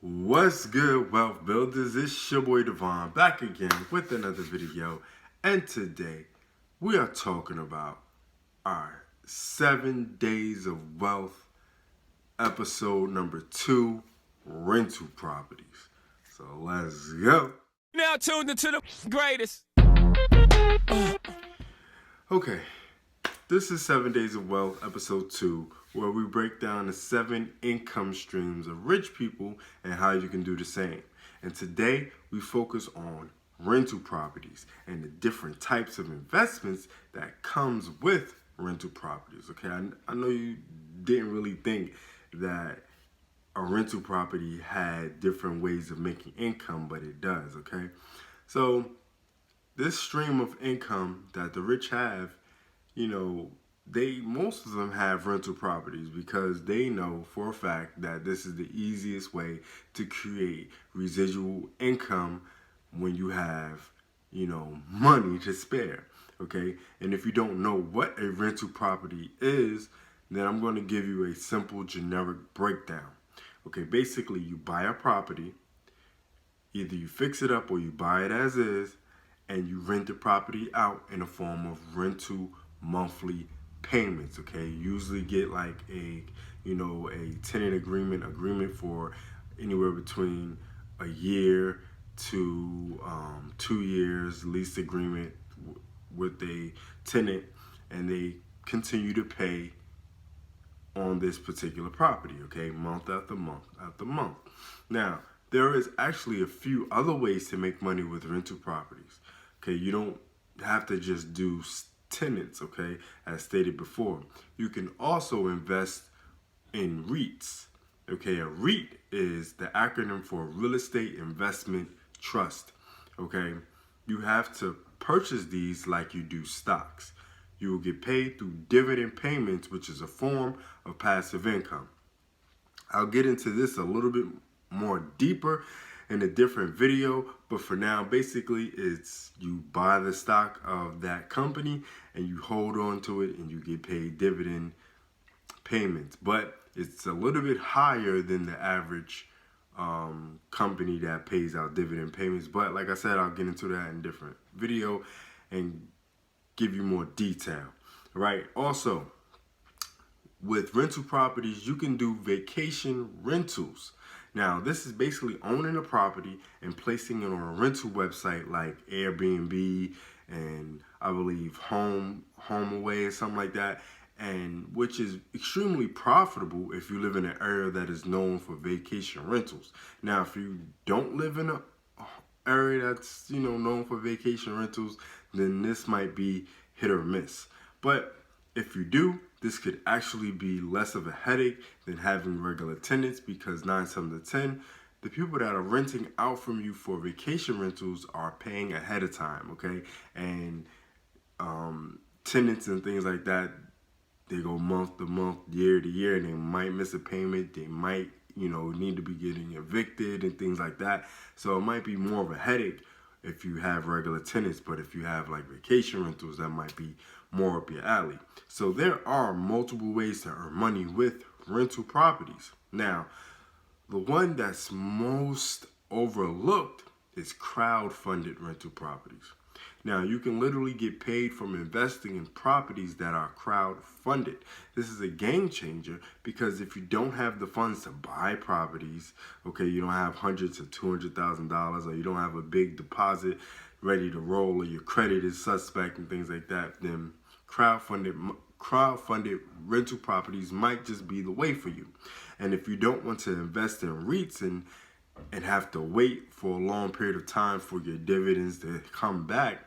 What's good, Wealth Builders? It's your boy DeVaughn back again with another video. And today we are talking about our 7 Days of Wealth episode number 2, rental properties. So let's go. Now tuned into the greatest. Okay, this is 7 Days of Wealth episode 2, where we break down the 7 income streams of rich people and how you can do the same. And today we focus on rental properties and the different types of investments that comes with rental properties. Okay, I know you didn't really think that a rental property had different ways of making income, but it does. Okay, so this stream of income that the rich have, most of them have rental properties because they know for a fact that this is the easiest way to create residual income when you have, money to spare. Okay, and if you don't know what a rental property is, then I'm going to give you a simple generic breakdown. Okay, basically you buy a property, either you fix it up or you buy it as is, and you rent the property out in the form of rental monthly payments. Okay, you usually get like a tenant agreement for anywhere between a year to 2 years lease agreement with a tenant, and they continue to pay on this particular property, okay, month after month after month. Now, there is actually a few other ways to make money with rental properties. Okay, you don't have to just do tenants, okay, as stated before. You can also invest in REITs. Okay, a REIT is the acronym for Real Estate Investment Trust. Okay, you have to purchase these like you do stocks. You will get paid through dividend payments, which is a form of passive income. I'll get into this a little bit more deeper in a different video, but for now, basically, it's you buy the stock of that company and you hold on to it and you get paid dividend payments. But it's a little bit higher than the average company that pays out dividend payments. But like I said, I'll get into that in a different video and give you more detail. Right? Also, with rental properties, you can do vacation rentals. Now, this is basically owning a property and placing it on a rental website like Airbnb and I believe HomeAway or something like that, and which is extremely profitable if you live in an area that is known for vacation rentals. Now, if you don't live in an area that's known for vacation rentals, then this might be hit or miss. But if you do, this could actually be less of a headache than having regular tenants, because 9 times out of 10, the people that are renting out from you for vacation rentals are paying ahead of time, okay? And tenants and things like that, they go month to month, year to year, and they might miss a payment. They might, need to be getting evicted and things like that. So it might be more of a headache if you have regular tenants, but if you have like vacation rentals, that might be more up your alley. So there are multiple ways to earn money with rental properties. Now, the one that's most overlooked is crowd-funded rental properties. Now, you can literally get paid from investing in properties that are crowd-funded. This is a game changer because if you don't have the funds to buy properties, okay, you don't have hundreds of $200,000, or you don't have a big deposit ready to roll, or your credit is suspect and things like that, then crowd-funded rental properties might just be the way for you. And if you don't want to invest in REITs and have to wait for a long period of time for your dividends to come back,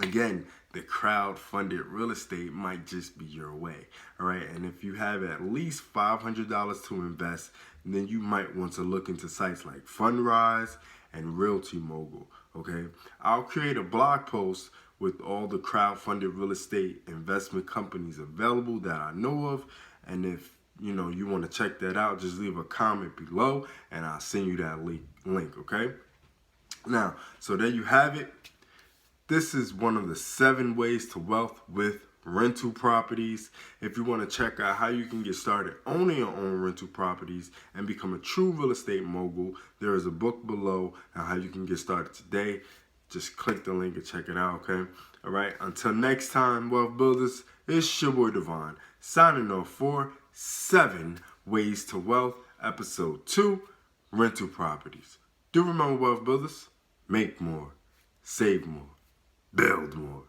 again, the crowd-funded real estate might just be your way. All right, and if you have at least $500 to invest, then you might want to look into sites like Fundrise and Realty Mogul. Okay, I'll create a blog post with all the crowd-funded real estate investment companies available that I know of, and if you want to check that out, just leave a comment below and I'll send you that link. Okay, now, so there you have it. This is one of the 7 ways to wealth with rental properties. If you want to check out how you can get started owning your own rental properties and become a true real estate mogul, there is a book below on how you can get started today. Just click the link and check it out, okay? All right, until next time, Wealth Builders, it's your boy DeVaughn, signing off for 7 Ways to Wealth, Episode 2, Rental Properties. Do remember, Wealth Builders, make more, save more, build more.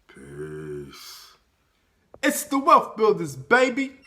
Peace. It's the Wealth Builders, baby.